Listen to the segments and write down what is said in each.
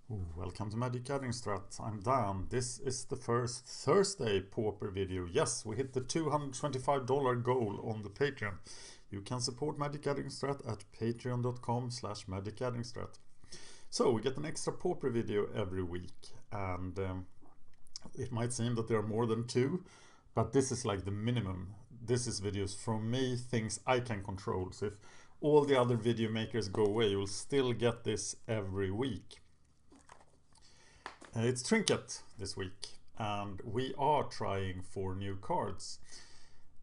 Welcome to MagicGatheringStrat. I'm Dan. This is the first Thursday Pauper video. Yes, we hit the $225 goal on the Patreon. You can support MagicGatheringStrat at patreon.com/MagicGatheringStrat. So we get an extra Pauper video every week, and it might seem that there are more than two, but this is like the minimum. This is videos from me, things I can control. So if all the other video makers go away, you'll still get this every week. It's Trinket this week, and we are trying 4 new cards.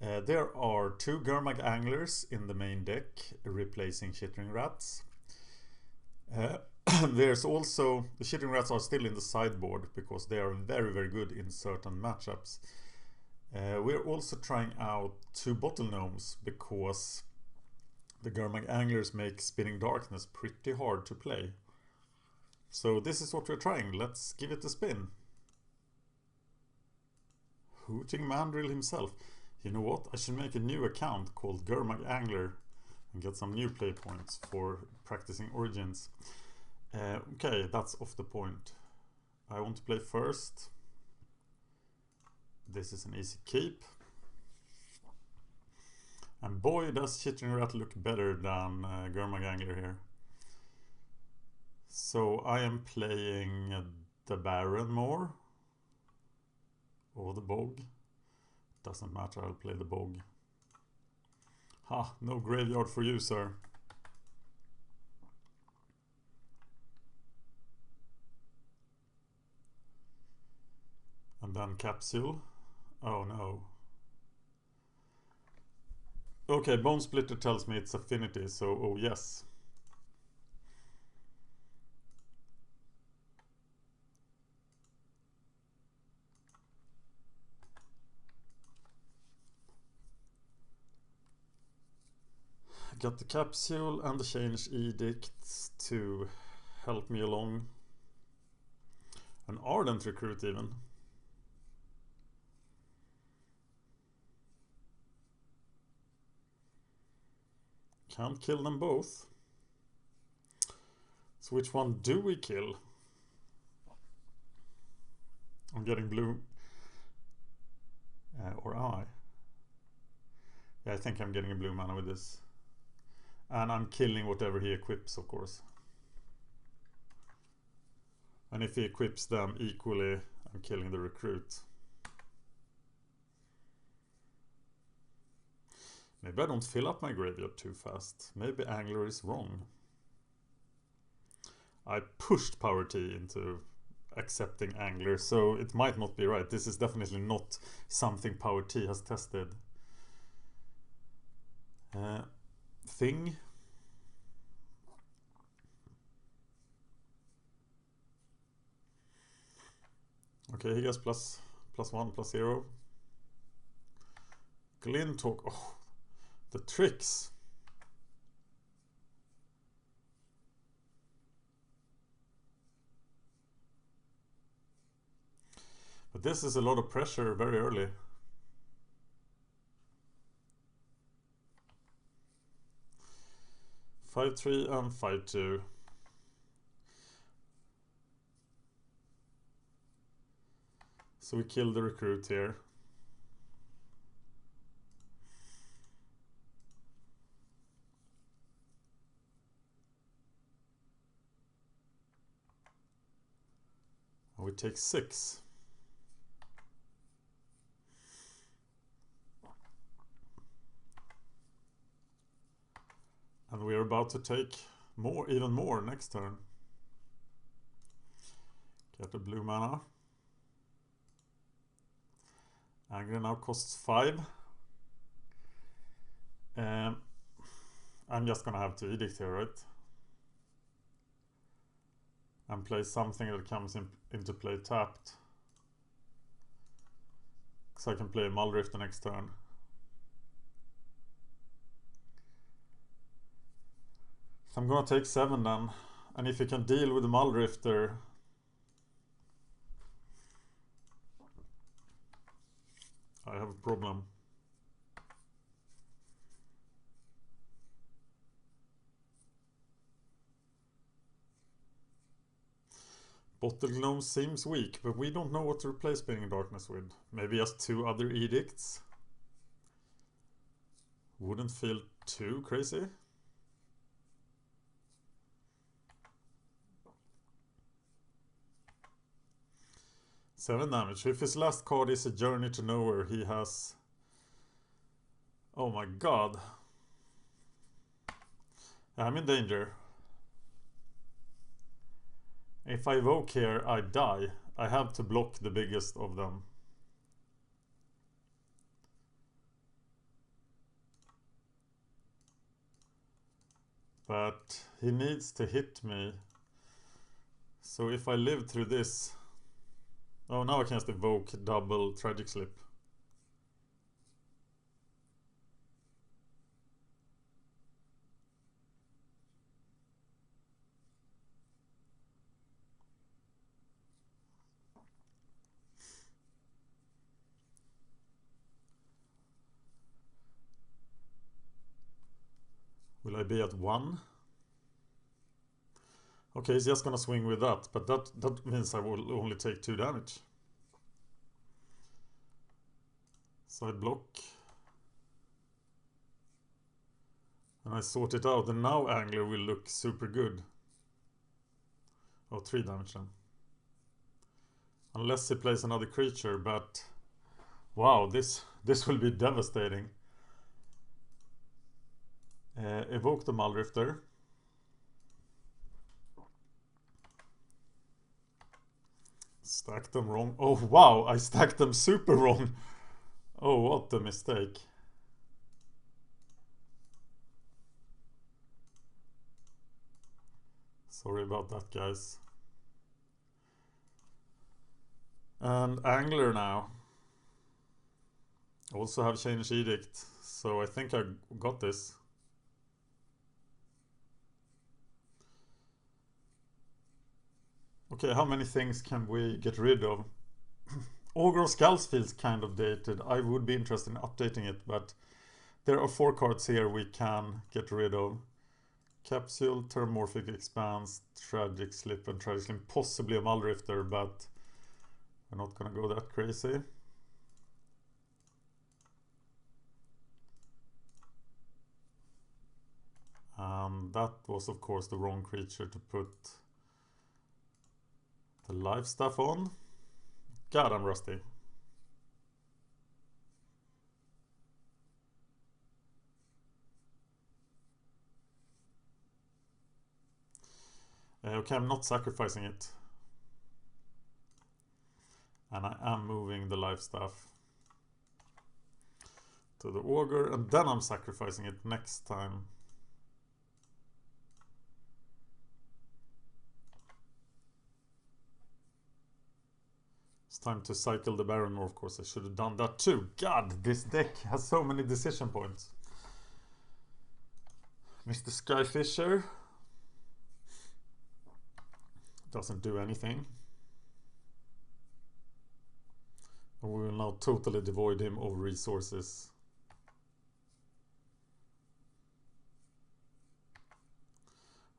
There are 2 Gurmag Anglers in the main deck, replacing Chittering Rats. There's also, the Chittering Rats are still in the sideboard because they are very, very good in certain matchups. We're also trying out 2 Bottle Gnomes because the Gurmag Anglers make Spinning Darkness pretty hard to play. So this is what we're trying. Let's give it a spin. Hooting Mandrill himself. You know what? I should make a new account called Gurmag Angler and get some new play points for practicing Origins. Okay, that's off the point. I want to play first. This is an easy keep. And boy, does Chittering Rat look better than Gurmag Angler here. So I am playing the Baron more, or the Bog. Doesn't matter, I'll play the Bog. Ha, no graveyard for you, sir. And then Capsule. Oh no. Okay, Bone Splitter tells me it's Affinity, so oh yes. Got the Capsule and the Change Edict to help me along. An Ardent Recruit even. Can't kill them both. So which one do we kill? I'm getting blue. Or am I? Yeah, I think I'm getting a blue mana with this. And I'm killing whatever he equips, of course. And if he equips them equally, I'm killing the recruit. Maybe I don't fill up my graveyard too fast. Maybe Angler is wrong. I pushed Power T into accepting Angler, so it might not be right. This is definitely not something Power T has tested. Thing. Okay, he gets +1/+0. Glintalk. Oh, the tricks. But this is a lot of pressure very early. (5/3) and 5/2. So we kill the recruit here. And we take 6. And we are about to take more, even more next turn. Get the blue mana. Angler now costs 5. I'm just gonna have to Edict here, right? And play something that comes into play tapped. So I can play Muldrifter next turn. So I'm gonna take 7 then. And if you can deal with the Muldrifter, I have a problem. Bottle Gnome seems weak, but we don't know what to replace Spinning Darkness with. Maybe just 2 other edicts. Wouldn't feel too crazy. Seven damage. If his last card is a Journey to Nowhere, he has... Oh my god. I'm in danger. If I evoke here, I die. I have to block the biggest of them. But he needs to hit me. So if I live through this... Oh, now I can just evoke double Tragic Slip. Will I be at 1? Okay, he's just gonna swing with that, but that means I will only take 2 damage. Side block. And I sort it out, and now Angler will look super good. Oh, 3 damage then. Unless he plays another creature, but... Wow, this will be devastating. Evoke the Muldrifter. Stack them wrong. Oh wow, I stacked them super wrong. Oh, what a mistake. Sorry about that, guys. And Angler now. Also have Change Edict, so I think I got this. Okay, how many things can we get rid of? Ogre of Skulls feels kind of dated. I would be interested in updating it, but there are 4 cards here we can get rid of. Capsule, Terramorphic Expanse, Tragic Slip, and Tragic Slip. Possibly a Muldrifter, but we're not gonna go that crazy. That was of course the wrong creature to put the life stuff on. God, I'm rusty. Okay, I'm not sacrificing it. And I am moving the life stuff to the Ogre, and then I'm sacrificing it next time. It's time to cycle the Baron, or of course I should have done that too. God, this deck has so many decision points. Mr. Skyfisher doesn't do anything. And we will now totally devoid him of resources.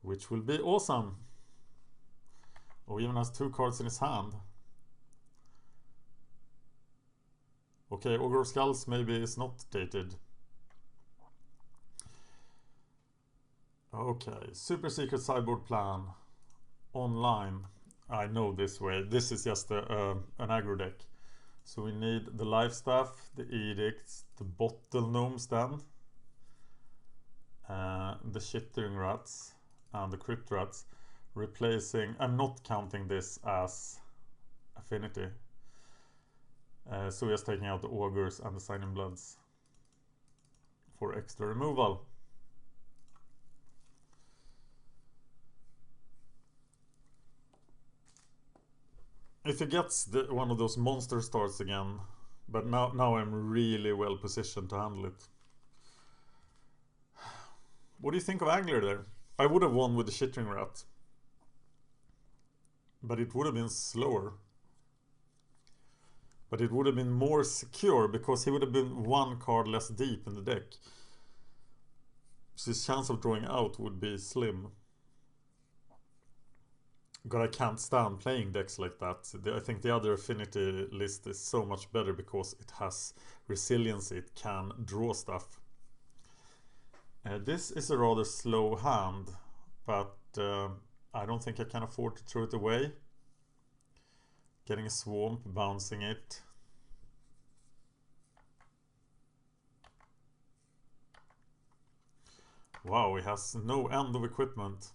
Which will be awesome. Oh, he even has 2 cards in his hand. Okay, Ogre of Skulls maybe is not dated. Okay, Super Secret Sideboard Plan. Online. I know this way. This is just an aggro deck. So we need the life staff, the edicts, the bottle gnomes then, the Chittering Rats, and the Crypt Rats, replacing... I'm not counting this as affinity. So we're just taking out the Ogres and the Signing Bloods for extra removal. If he gets one of those monster starts again, but now I'm really well positioned to handle it. What do you think of Angler there? I would have won with the Chittering Rat, but it would have been slower. But it would have been more secure because he would have been 1 card less deep in the deck. So his chance of drawing out would be slim. God, I can't stand playing decks like that. I think the other affinity list is so much better because it has resiliency. It can draw stuff. This is a rather slow hand, but I don't think I can afford to throw it away. Getting a swamp, bouncing it. Wow, he has no end of equipment.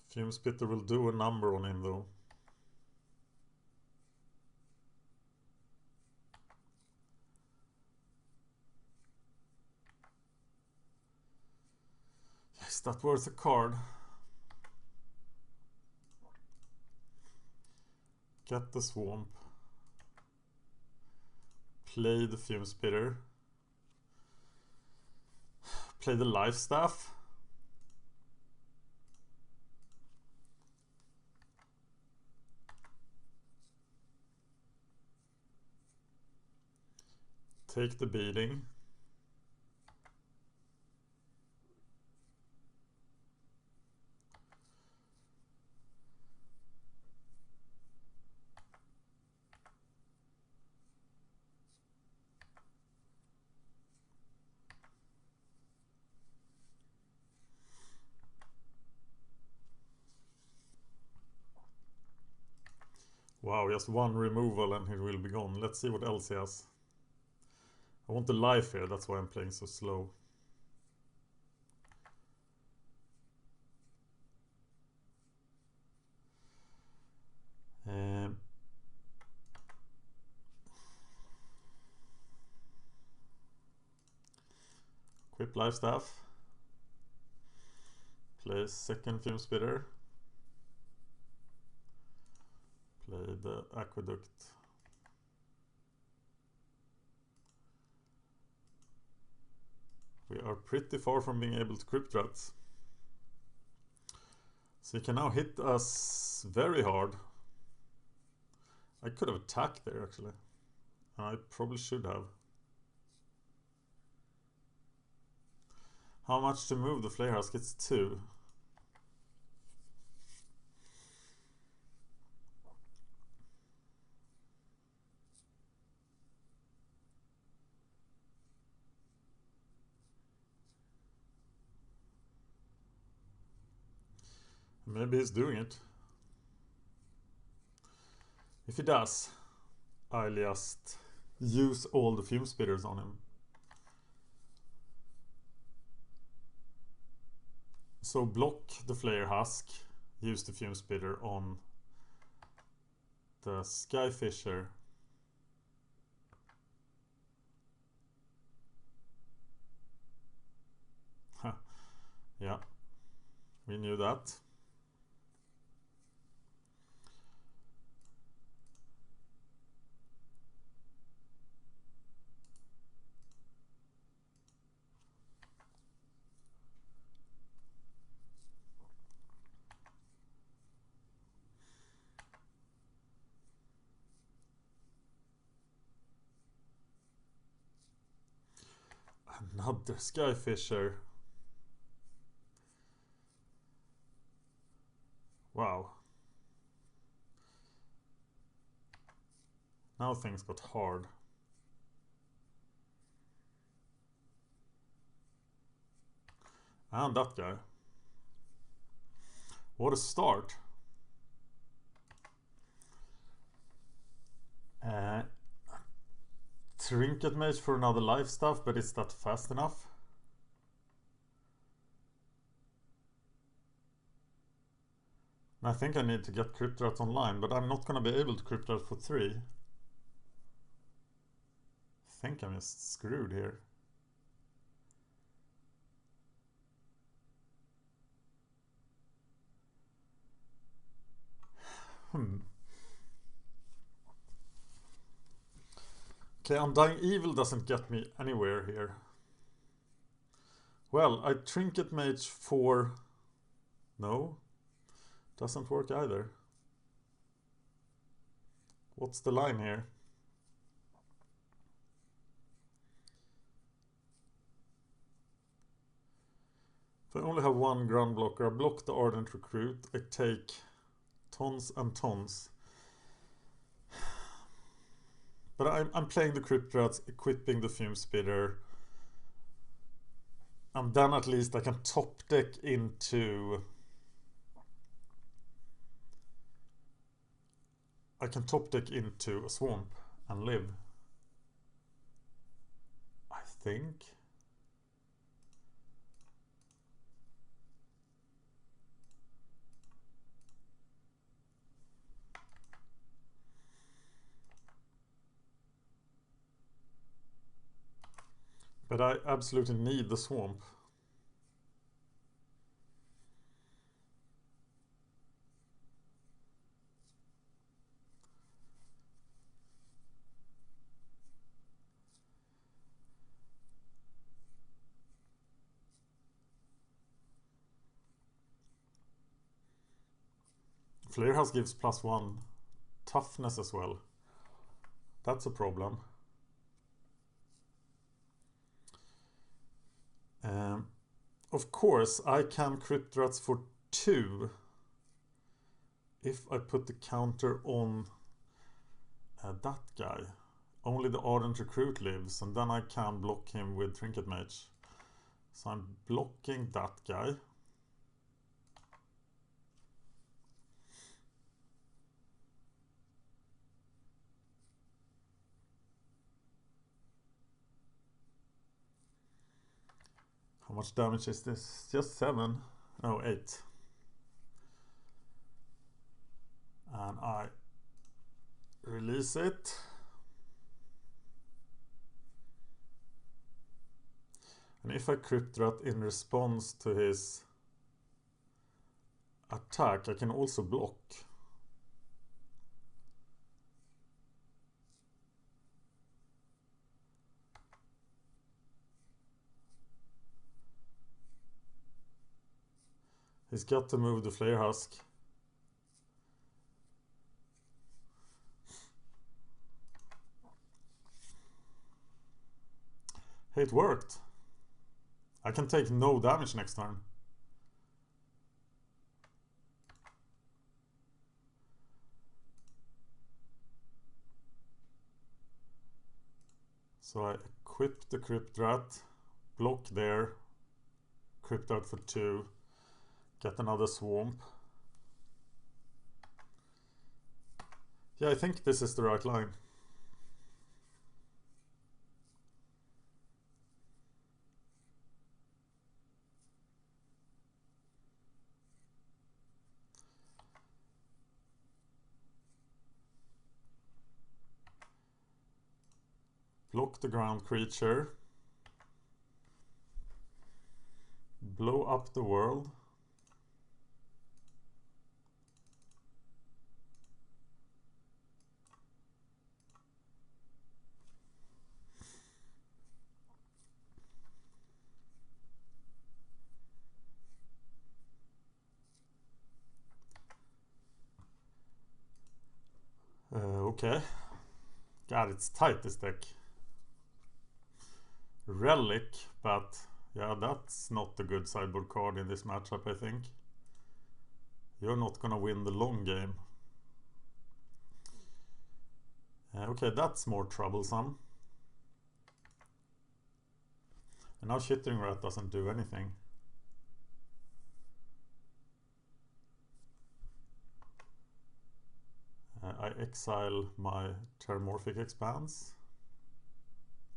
Fume Spitter will do a number on him though. Is that worth a card? Get the swamp. Play the Fume Spitter. Play the Life Staff. Take the beating. Wow, just one removal and he will be gone. Let's see what else he has. I want the life here, that's why I'm playing so slow. Equip Life Staff. Play second Fume Spitter. Play the Aqueduct. We are pretty far from being able to Crypt Rats. So he can now hit us very hard. I could have attacked there actually. I probably should have. How much to move the Flare Husk? It's 2. Maybe he's doing it. If he does, I'll just use all the Fume Spitters on him. So block the Flare Husk, use the Fume Spitter on the Skyfisher. Yeah, we knew that. Another Skyfisher. Wow. Now things got hard. And that guy. What a start. Trinket Mage for another life stuff, but is that fast enough? I think I need to get Crypt Rat online, but I'm not going to be able to Crypt Rat for 3. I think I'm just screwed here. Okay, Undying Evil doesn't get me anywhere here. Well, I Trinket Mage for... No, doesn't work either. What's the line here? If I only have one ground blocker, I block the Ardent Recruit, I take tons and tons. But I'm playing the Crypt Rats, equipping the Fume Spitter. And then at least I can top deck into... I can top deck into a swamp and live. I think. But I absolutely need the swamp. Flare House gives +1 toughness as well. That's a problem. Of course, I can Crypt Rats for 2 if I put the counter on that guy. Only the Ardent Recruit lives, and then I can block him with Trinket Mage. So I'm blocking that guy. How much damage is this? Just 7? No, 8. And I release it. And if I Crypt Rat in response to his attack, I can also block. He's got to move the Flare Husk. Hey, it worked. I can take no damage next turn. So I equip the Crypt Rat, block there, Crypt Rat for 2, get another Swamp. Yeah, I think this is the right line. Block the ground creature. Blow up the world. Okay. God, it's tight, this deck. Relic, but yeah, that's not a good sideboard card in this matchup, I think. You're not gonna win the long game. Okay, that's more troublesome. And now Shitting Rat doesn't do anything. I exile my Terramorphic Expanse.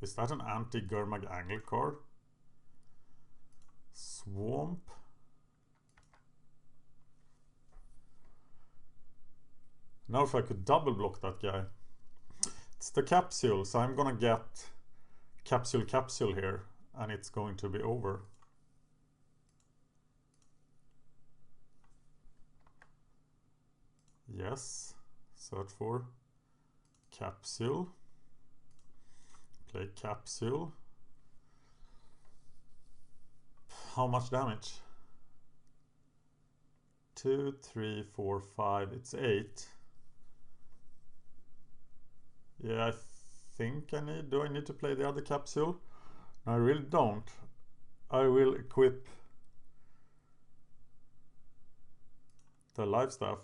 Is that an anti-Gurmag Angle card? Swamp. Now if I could double block that guy. It's the Capsule, so I'm gonna get Capsule here, and it's going to be over. Yes. Search for Capsule. Play Capsule. How much damage? 2, 3, 4, 5. It's 8. Yeah, I think I need... Do I need to play the other capsule? No, I really don't. I will equip the live staff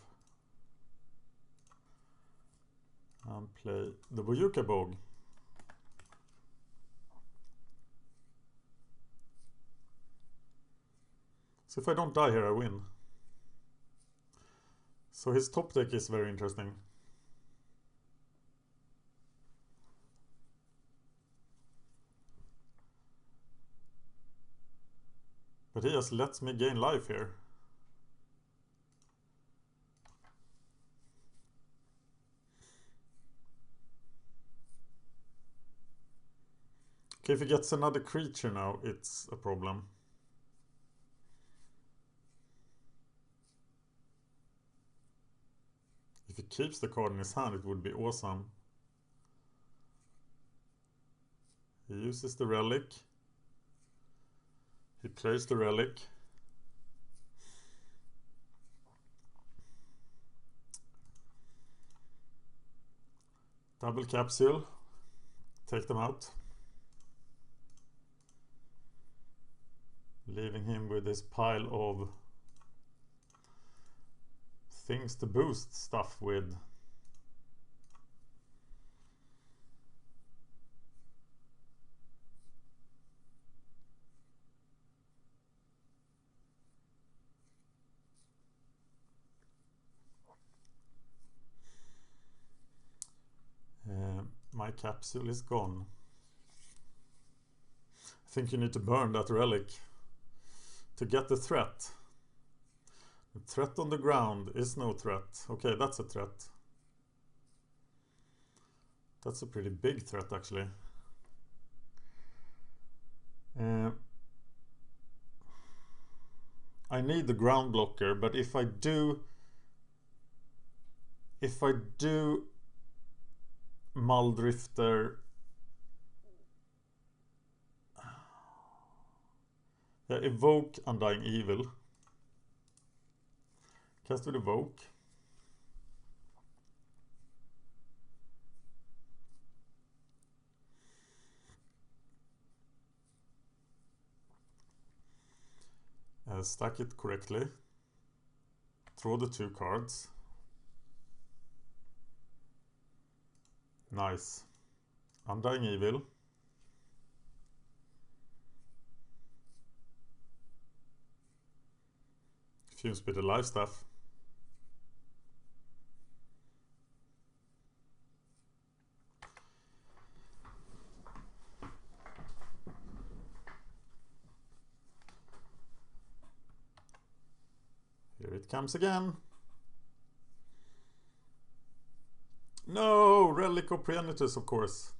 and play the Boyuka Bog. So if I don't die here, I win. So his top deck is very interesting. But he just lets me gain life here. Okay, if he gets another creature now, it's a problem. If he keeps the card in his hand, it would be awesome. He uses the relic. He plays the relic. Double capsule. Take them out. Leaving him with this pile of things to boost stuff with. My capsule is gone. I think you need to burn that relic to get the threat. The threat on the ground is no threat. Okay, that's a threat. That's a pretty big threat, actually. I need the ground blocker, but if I do Muldrifter, yeah, evoke Undying Evil. Cast with evoke. Stack it correctly. Throw the 2 cards. Nice. Undying Evil. Fumes with the live stuff. Here it comes again. No! Relic of Preenitus, of course.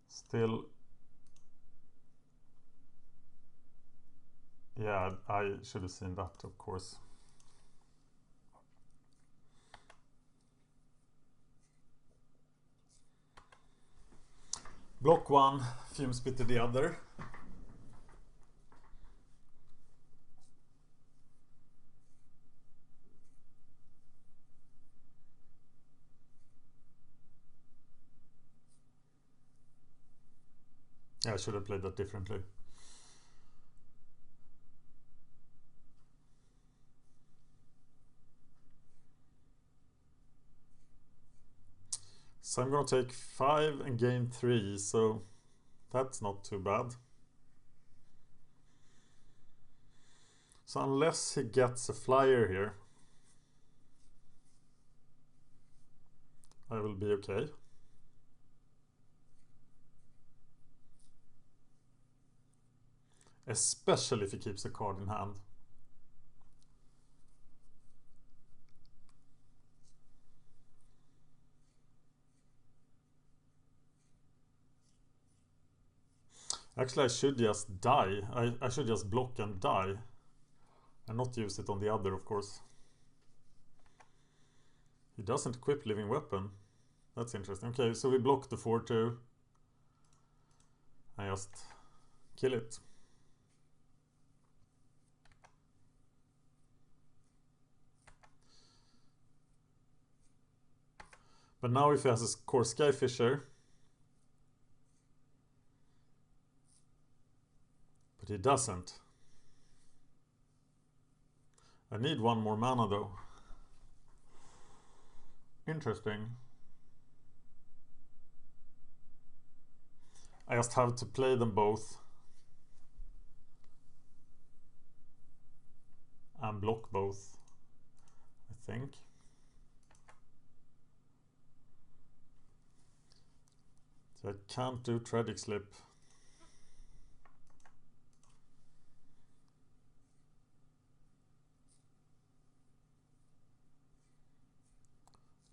Still... Yeah, I should have seen that, of course. Block 1, Fume Spitter the other. Yeah, I should have played that differently. So I'm going to take 5 and gain 3, so that's not too bad. So unless he gets a flyer here, I will be okay. Especially if he keeps a card in hand. Actually, I should just die. I should just block and die. And not use it on the other, of course. He doesn't equip Living Weapon. That's interesting. Okay, so we block the 4-2. I just kill it. But now if he has a core Skyfisher, but he doesn't. I need one more mana though. Interesting. I just have to play them both. And block both, I think. So I can't do Tragic Slip.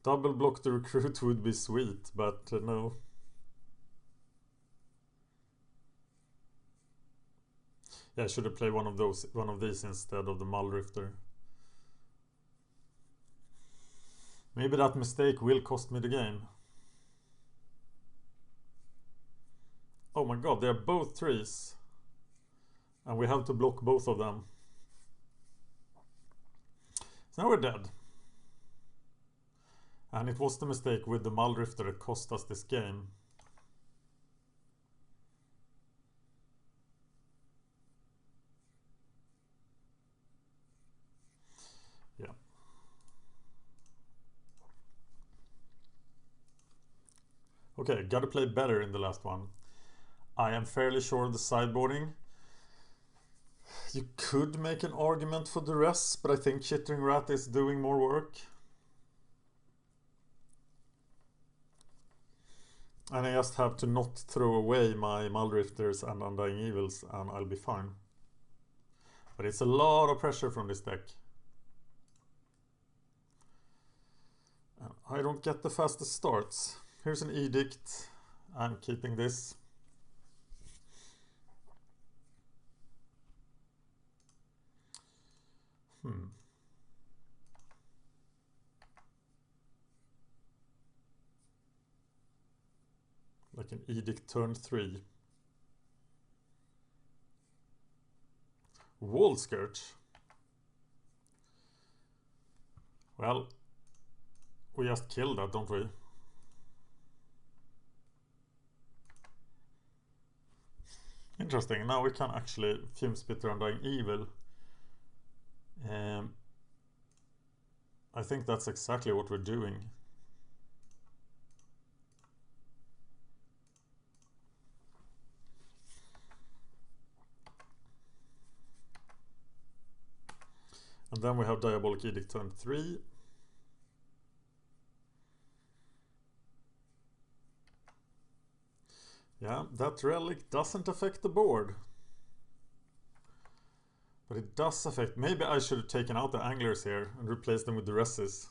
Double block the recruit would be sweet, but no. Yeah, I should have played one of these instead of the Muldrifter. Maybe that mistake will cost me the game. Oh my god, they are both trees. And we have to block both of them. So now we're dead. And it was the mistake with the Muldrifter that cost us this game. Yeah. Okay, gotta play better in the last one. I am fairly sure of the sideboarding. You could make an argument for the rest, but I think Chittering Rat is doing more work. And I just have to not throw away my Muldrifters and Undying Evils and I'll be fine. But it's a lot of pressure from this deck. And I don't get the fastest starts. Here's an Edict. I'm keeping this. Like an Edict turn 3. Wall Skirt. Well, we just kill that, don't we? Interesting, now we can actually Fume Spitter Undying Evil. I think that's exactly what we're doing. And then we have Diabolic Edict turn 3. Yeah, that relic doesn't affect the board. But it does affect... Maybe I should have taken out the Anglers here and replaced them with the Duresses.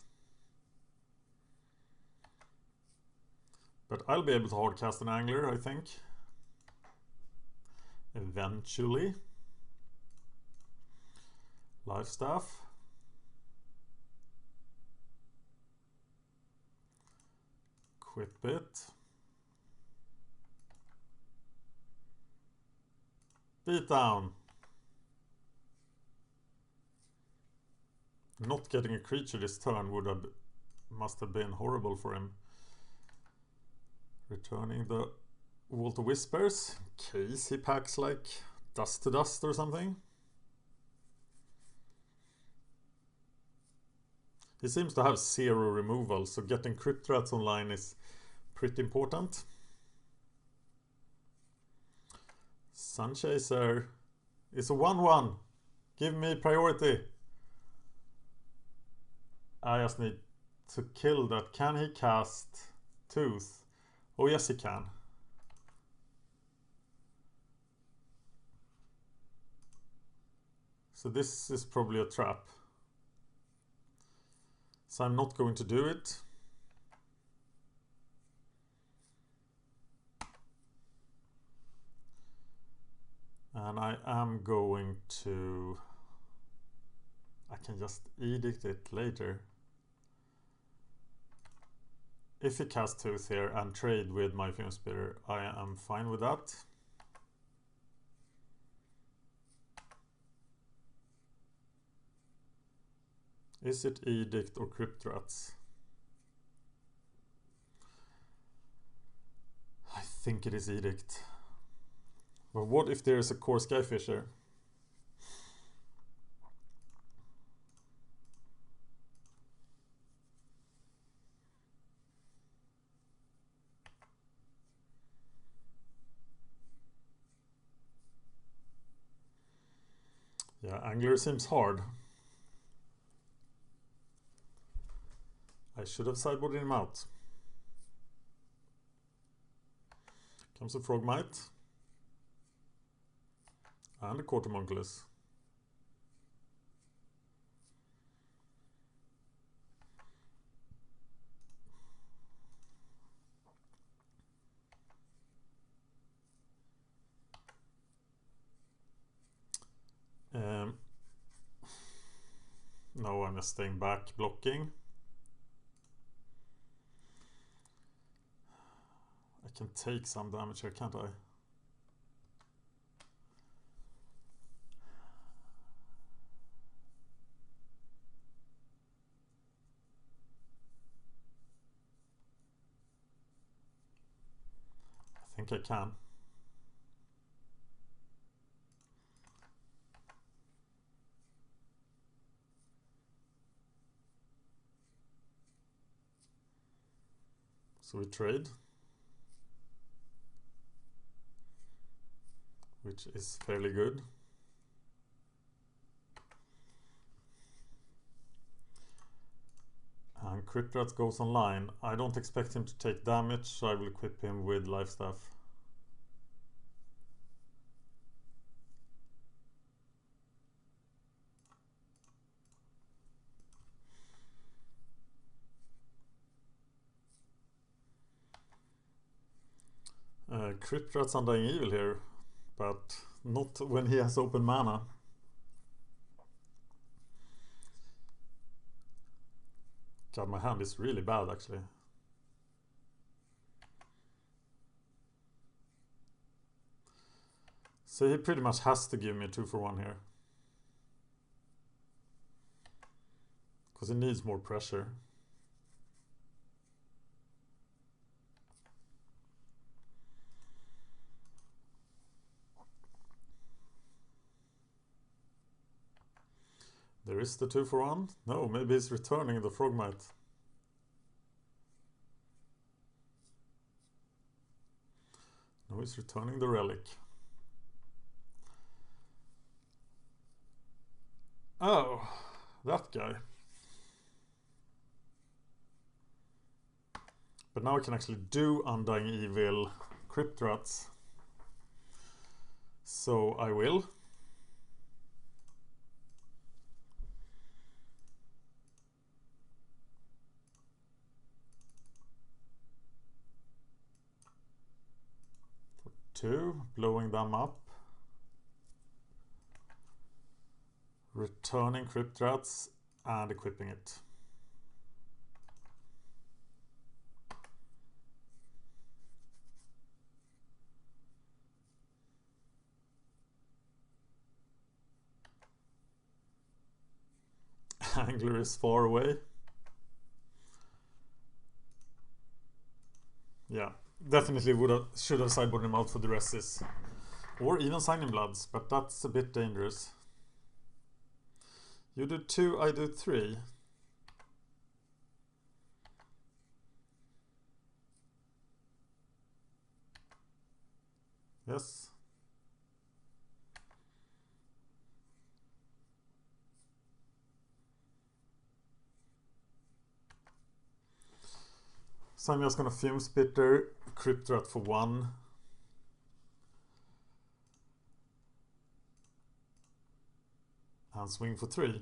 But I'll be able to hardcast an Angler, I think. Eventually. Life Staff. Quit Bit. Beat down. Not getting a creature this turn must have been horrible for him. Returning the Vault of Whispers, in case he packs like Dust to Dust or something. He seems to have 0 removal, so getting Crypt Rats online is pretty important. Sunchaser is a 1/1. Give me priority. I just need to kill that. Can he cast Tooth? Oh yes he can. So this is probably a trap. So I'm not going to do it. And I am going to... I can just edict it later. If he casts Tooth here and trade with my Fume Spitter, I am fine with that. Is it Edict or Crypt Rats? think it is Edict. But what if there is a core Skyfisher? Yeah, Angler seems hard. I should have sideboarded him out. Comes a Frogmite. And a Quartermonculus. No, I'm just staying back, blocking. I can take some damage here, can't I? I think I can. So we trade, which is fairly good. And Cryptrat goes online. I don't expect him to take damage, so I will equip him with Life Staff. Cryptrat's Undying Evil here, but not when he has open mana. God, my hand is really bad actually. So he pretty much has to give me a 2-for-1 here. Because he needs more pressure. There is the 2-for-1. No, maybe he's returning the Frogmite. No, he's returning the Relic. Oh, that guy. But now I can actually do Undying Evil Cryptrats. So I will. For 2, blowing them up. Returning Cryptrats and equipping it. Angler is far away. Yeah, definitely should have sideboarded him out for the Resses. Or even Signing Bloods, but that's a bit dangerous. You do 2, I do 3. Yes. So I'm just gonna Fume Spitter, Cryptrat for 1. And swing for 3.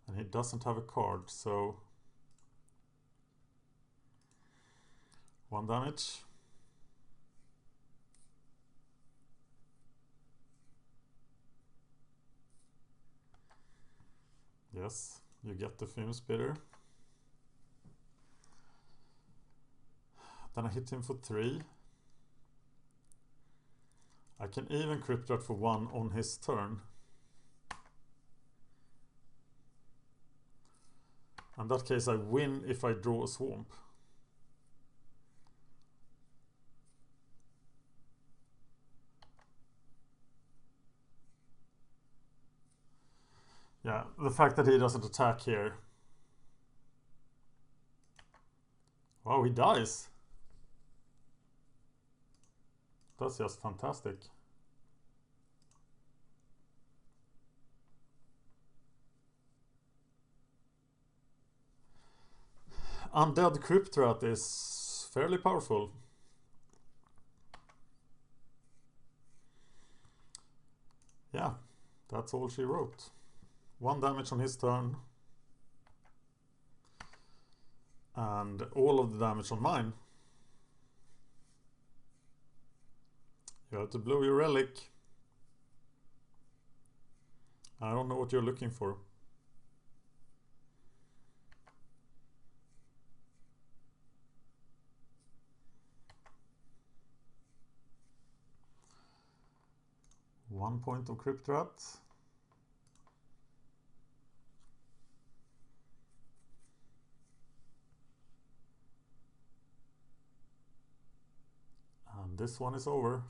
And he doesn't have a card, so 1 damage. Yes, you get the Fume Spitter. Then I hit him for 3. I can even Cryptrat for 1 on his turn. In that case, I win if I draw a swamp. Yeah, the fact that he doesn't attack here. Wow, he dies. That's just fantastic. Undead Crypt Rat is fairly powerful. Yeah, that's all she wrote. 1 damage on his turn. And all of the damage on mine. You have to blow your relic. I don't know what you're looking for. One point of Crypt Rat. And this one is over.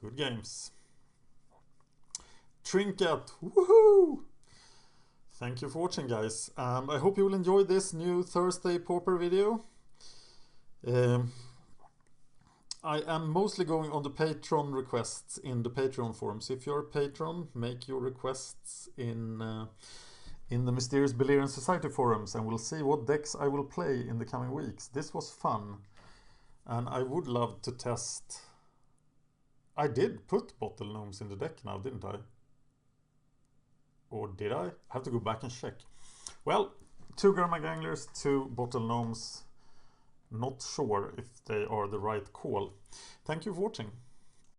Good games. Trinket, woohoo! Thank you for watching, guys, and I hope you will enjoy this new Thursday Pauper video. I am mostly going on the patron requests in the Patreon forums. If you're a patron, make your requests in the Mysterious Beleriand Society forums, and we'll see what decks I will play in the coming weeks. This was fun, and I would love to test. I did put Bottle Gnomes in the deck now, didn't I? Or did I? I have to go back and check. Well, 2 Gurmag Anglers, 2 Bottle Gnomes. Not sure if they are the right call. Thank you for watching.